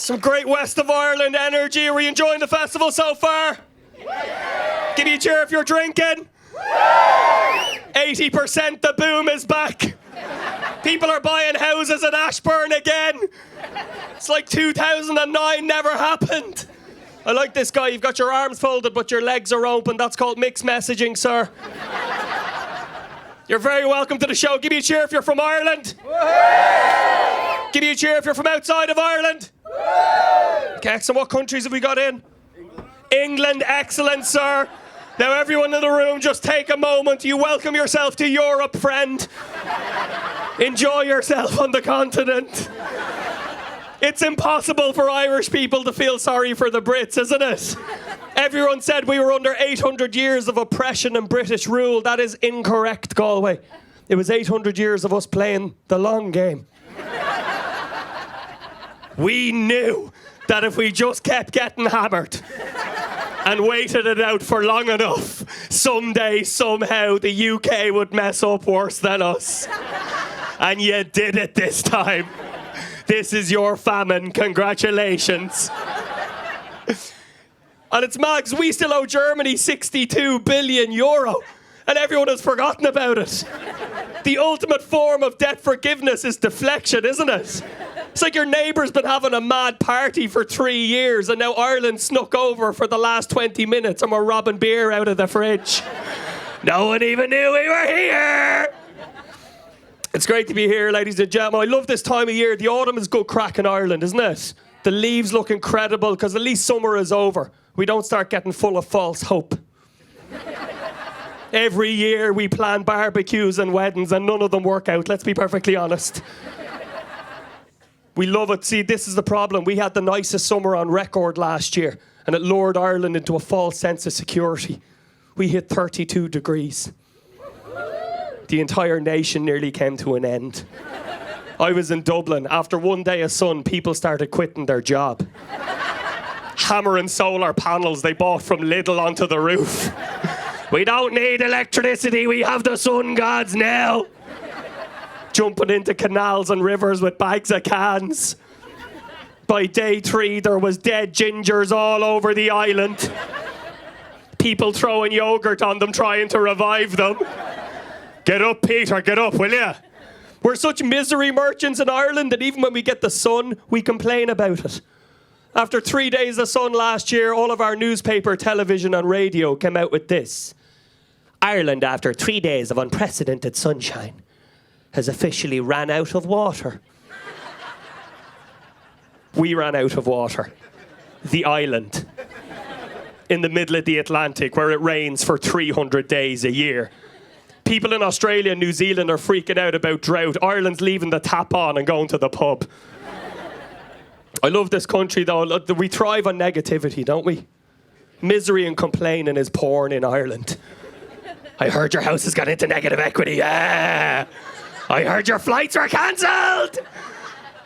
Some great West of Ireland energy. Are we enjoying the festival so far? Give me a cheer if you're drinking. 80% the boom is back. People are buying houses in Ashburn again. It's like 2009 never happened. I like this guy. You've got your arms folded but your legs are open. That's called mixed messaging, sir. You're very welcome to the show. Give me a cheer if you're from Ireland. Give me a cheer if you're from outside of Ireland. Okay, so what countries have we got in? England, excellent, sir. Now everyone in the room, just take a moment. You welcome yourself to Europe, friend. Enjoy yourself on the continent. It's impossible for Irish people to feel sorry for the Brits, isn't it? Everyone said we were under 800 years of oppression and British rule. That is incorrect, Galway. It was 800 years of us playing the long game. We knew that if we just kept getting hammered and waited it out for long enough, someday, somehow, the UK would mess up worse than us. And you did it this time. This is your famine. Congratulations. And it's Mags, we still owe Germany 62 billion euro. And everyone has forgotten about it. The ultimate form of debt forgiveness is deflection, isn't it? It's like your neighbour's been having a mad party for 3 years and now Ireland snuck over for the last 20 minutes and we're robbing beer out of the fridge. No one even knew we were here. It's great to be here, ladies and gentlemen. I love this time of year. The autumn is good crack in Ireland, isn't it? The leaves look incredible because at least summer is over. We don't start getting full of false hope. Every year we plan barbecues and weddings and none of them work out, let's be perfectly honest. We love it. See, this is the problem. We had the nicest summer on record last year and it lured Ireland into a false sense of security. We hit 32 degrees. The entire nation nearly came to an end. I was in Dublin. After one day of sun, people started quitting their job. Hammering solar panels they bought from Lidl onto the roof. We don't need electricity, we have the sun gods now. Jumping into canals and rivers with bags of cans. By day 3, there was dead gingers all over the island. People throwing yogurt on them, trying to revive them. Get up, Peter, get up, will ya? We're such misery merchants in Ireland that even when we get the sun, we complain about it. After 3 days of sun last year, all of our newspaper, television and radio came out with this. Ireland, after 3 days of unprecedented sunshine, has officially ran out of water. We ran out of water. The island. In the middle of the Atlantic, where it rains for 300 days a year. People in Australia and New Zealand are freaking out about drought. Ireland's leaving the tap on and going to the pub. I love this country, though. We thrive on negativity, don't we? Misery and complaining is porn in Ireland. I heard your house has got into negative equity. Yeah. I heard your flights were cancelled.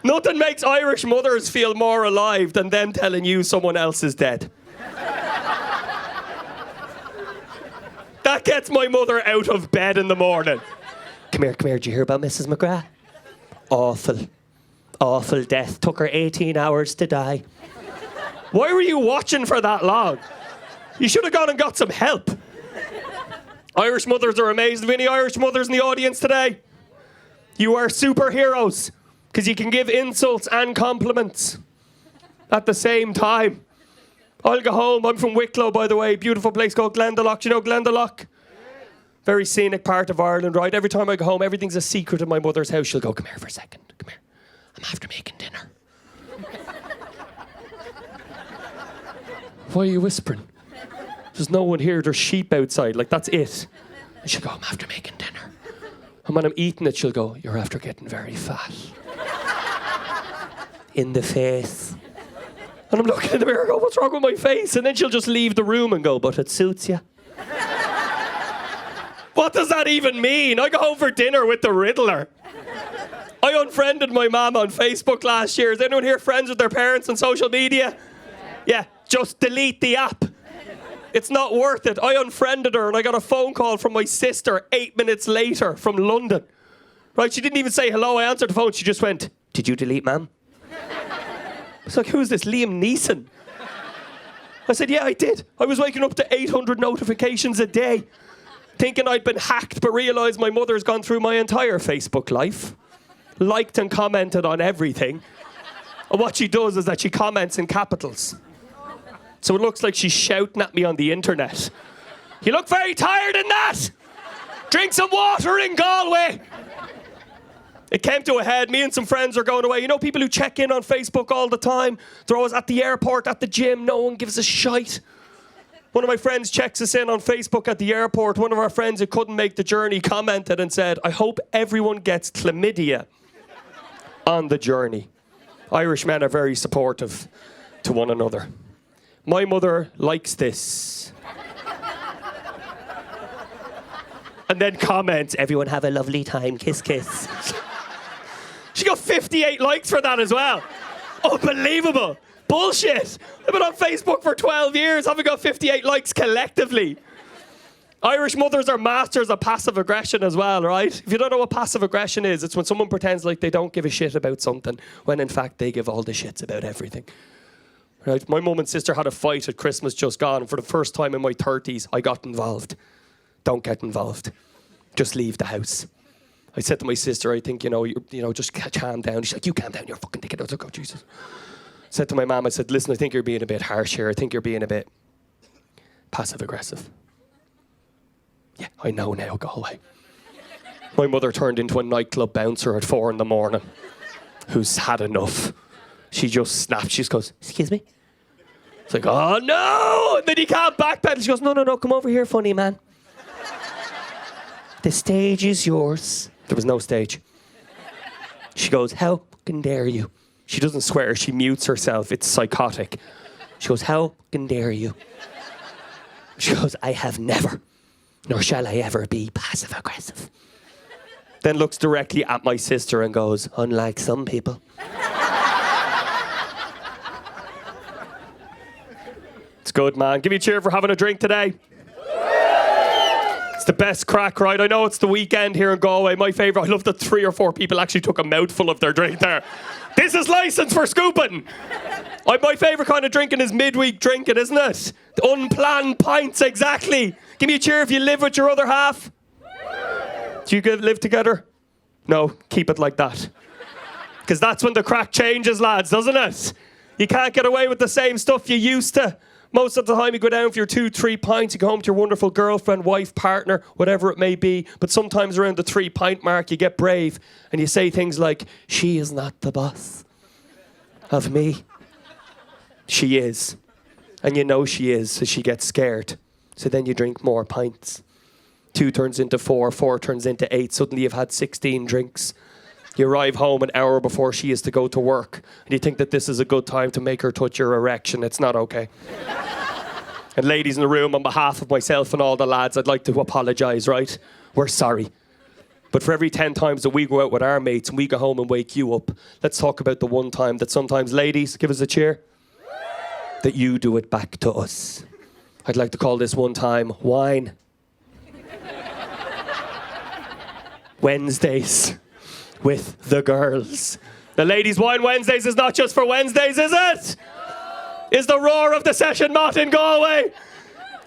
Nothing makes Irish mothers feel more alive than them telling you someone else is dead. That gets my mother out of bed in the morning. Come here, did you hear about Mrs. McGrath? Awful death. Took her 18 hours to die. Why were you watching for that long? You should have gone and got some help. Irish mothers are amazing. Have any Irish mothers in the audience today? You are superheroes because you can give insults and compliments at the same time. I'll go home. I'm from Wicklow, by the way. Beautiful place called Glendalough. Do you know Glendalough? Very scenic part of Ireland, right? Every time I go home, everything's a secret in my mother's house. She'll go, come here for a second. Come here. I'm after making dinner. Why are you whispering? There's no one here. There's sheep outside. Like, that's it. And she'll go, I'm after making dinner. And when I'm eating it, she'll go, you're after getting very fat. In the face. And I'm looking in the mirror and go, what's wrong with my face? And then she'll just leave the room and go, but it suits you. What does that even mean? I go home for dinner with the Riddler. I unfriended my mum on Facebook last year. Is anyone here friends with their parents on social media? Yeah, just delete the app. It's not worth it. I unfriended her and I got a phone call from my sister 8 minutes later from London. Right, she didn't even say hello. I answered the phone. She just went, did you delete, ma'am? was like, who's this, Liam Neeson? I said, yeah, I did. I was waking up to 800 notifications a day, thinking I'd been hacked, but realised my mother's gone through my entire Facebook life, liked and commented on everything. And what she does is that she comments in capitals. So it looks like she's shouting at me on the internet. You look very tired in that. Drink some water in Galway. It came to a head. Me and some friends are going away. You know people who check in on Facebook all the time? They're always at the airport, at the gym. No one gives a shite. One of my friends checks us in on Facebook at the airport. One of our friends who couldn't make the journey commented and said, I hope everyone gets chlamydia on the journey. Irish men are very supportive to one another. My mother likes this. And then comments, everyone have a lovely time, kiss, kiss. She got 58 likes for that as well. Unbelievable. Bullshit. I've been on Facebook for 12 years. Haven't got 58 likes collectively. Irish mothers are masters of passive aggression as well, right? If you don't know what passive aggression is, it's when someone pretends like they don't give a shit about something, when in fact they give all the shits about everything. Right? My mum and sister had a fight at Christmas just gone. For the first time in my 30s, I got involved. Don't get involved. Just leave the house. I said to my sister, I think, just calm down. She's like, you calm down, you're a fucking dickhead. I was like, oh, Jesus. I said to my mum, I said, listen, I think you're being a bit harsh here. I think you're being a bit passive-aggressive. Yeah, I know now, Galway. My mother turned into a nightclub bouncer at 4 a.m, who's had enough. She just snapped. She just goes, excuse me? It's like, oh, no! And then you can't backpedal. She goes, no, come over here, funny man. The stage is yours. There was no stage. She goes, how fucking dare you? She doesn't swear, she mutes herself. It's psychotic. She goes, how fucking dare you? She goes, I have never, nor shall I ever be passive aggressive. Then looks directly at my sister and goes, unlike some people. It's good, man. Give me a cheer for having a drink today. It's the best crack, right? I know it's the weekend here in Galway. My favourite, I love that 3 or 4 people actually took a mouthful of their drink there. This is licensed for scooping. My favourite kind of drinking is midweek drinking, isn't it? The unplanned pints, exactly. Give me a cheer if you live with your other half. Do you live together? No, keep it like that. Because that's when the crack changes, lads, doesn't it? You can't get away with the same stuff you used to. Most of the time you go down for your 2-3 pints, you go home to your wonderful girlfriend, wife, partner, whatever it may be. But sometimes around the 3-pint mark, you get brave and you say things like, she is not the boss of me. She is. And you know she is, so she gets scared. So then you drink more pints. 2 turns into 4, 4 turns into 8. Suddenly you've had 16 drinks. You arrive home an hour before she is to go to work, and you think that this is a good time to make her touch your erection. It's not okay. And ladies in the room, on behalf of myself and all the lads, I'd like to apologise, right? We're sorry. But for every 10 times that we go out with our mates and we go home and wake you up, let's talk about the one time that sometimes, ladies, give us a cheer, that you do it back to us. I'd like to call this one time Wine Wednesdays with the girls. The Ladies' Wine Wednesdays is not just for Wednesdays, is it? Is the roar of the session mott in Galway.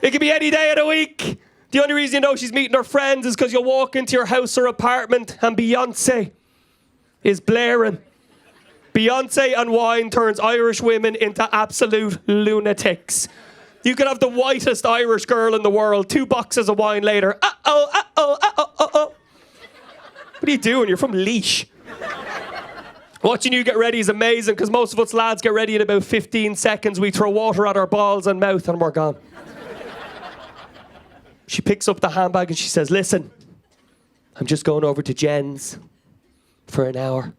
It could be any day of the week. The only reason you know she's meeting her friends is because you'll walk into your house or apartment and Beyonce is blaring. Beyonce and wine turns Irish women into absolute lunatics. You could have the whitest Irish girl in the world, 2 boxes of wine later. What are you doing? You're from Laois. Watching you get ready is amazing because most of us lads get ready in about 15 seconds. We throw water at our balls and mouth and we're gone. She picks up the handbag and she says, listen, I'm just going over to Jen's for an hour.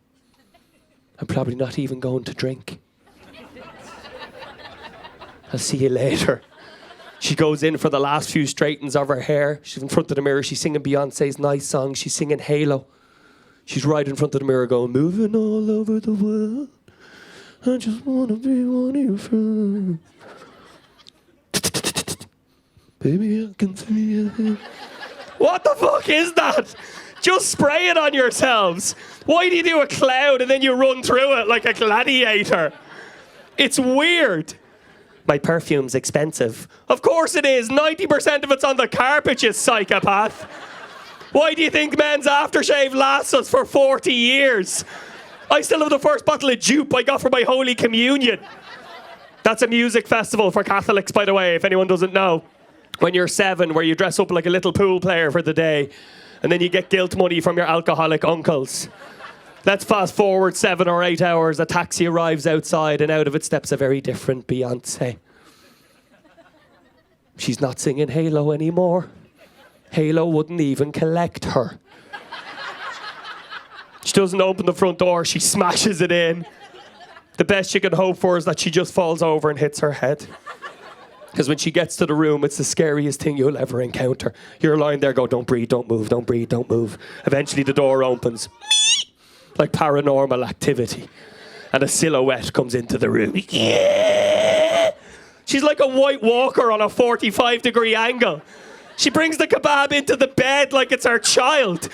I'm probably not even going to drink. I'll see you later. She goes in for the last few straightens of her hair. She's in front of the mirror. She's singing Beyonce's nice song. She's singing Halo. She's right in front of the mirror going, moving all over the world. I just want to be one of your friends. Baby, I can see it. What the fuck is that? Just spray it on yourselves. Why do you do a cloud and then you run through it like a gladiator? It's weird. My perfume's expensive. Of course it is. 90% of it's on the carpet, you psychopath. Why do you think men's aftershave lasts us for 40 years? I still have the first bottle of dupe I got for my Holy Communion. That's a music festival for Catholics, by the way, if anyone doesn't know. When you're 7, where you dress up like a little pool player for the day, and then you get guilt money from your alcoholic uncles. Let's fast forward 7 or 8 hours. A taxi arrives outside, and out of it steps a very different Beyoncé. She's not singing Halo anymore. Halo wouldn't even collect her. She doesn't open the front door, she smashes it in. The best you can hope for is that she just falls over and hits her head. Because when she gets to the room, it's the scariest thing you'll ever encounter. You're lying there going, don't breathe, don't move, don't breathe, don't move. Eventually the door opens. Like Paranormal Activity. And a silhouette comes into the room. Yeah! She's like a White Walker on a 45-degree angle. She brings the kebab into the bed like it's her child.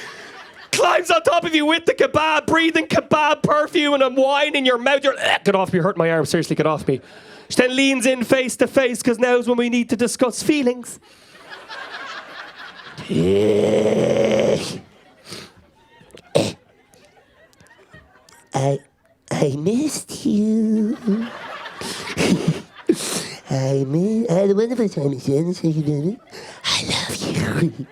Climbs on top of you with the kebab, breathing kebab perfume and wine in your mouth. You're, get off me, you're hurting my arm. Seriously, get off me. She then leans in face to face because now's when we need to discuss feelings. I missed you. I had a wonderful time. I love you.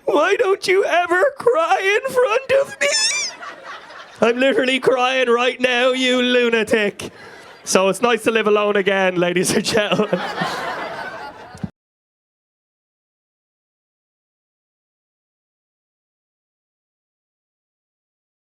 Why don't you ever cry in front of me? I'm literally crying right now, you lunatic. So it's nice to live alone again, ladies and gentlemen.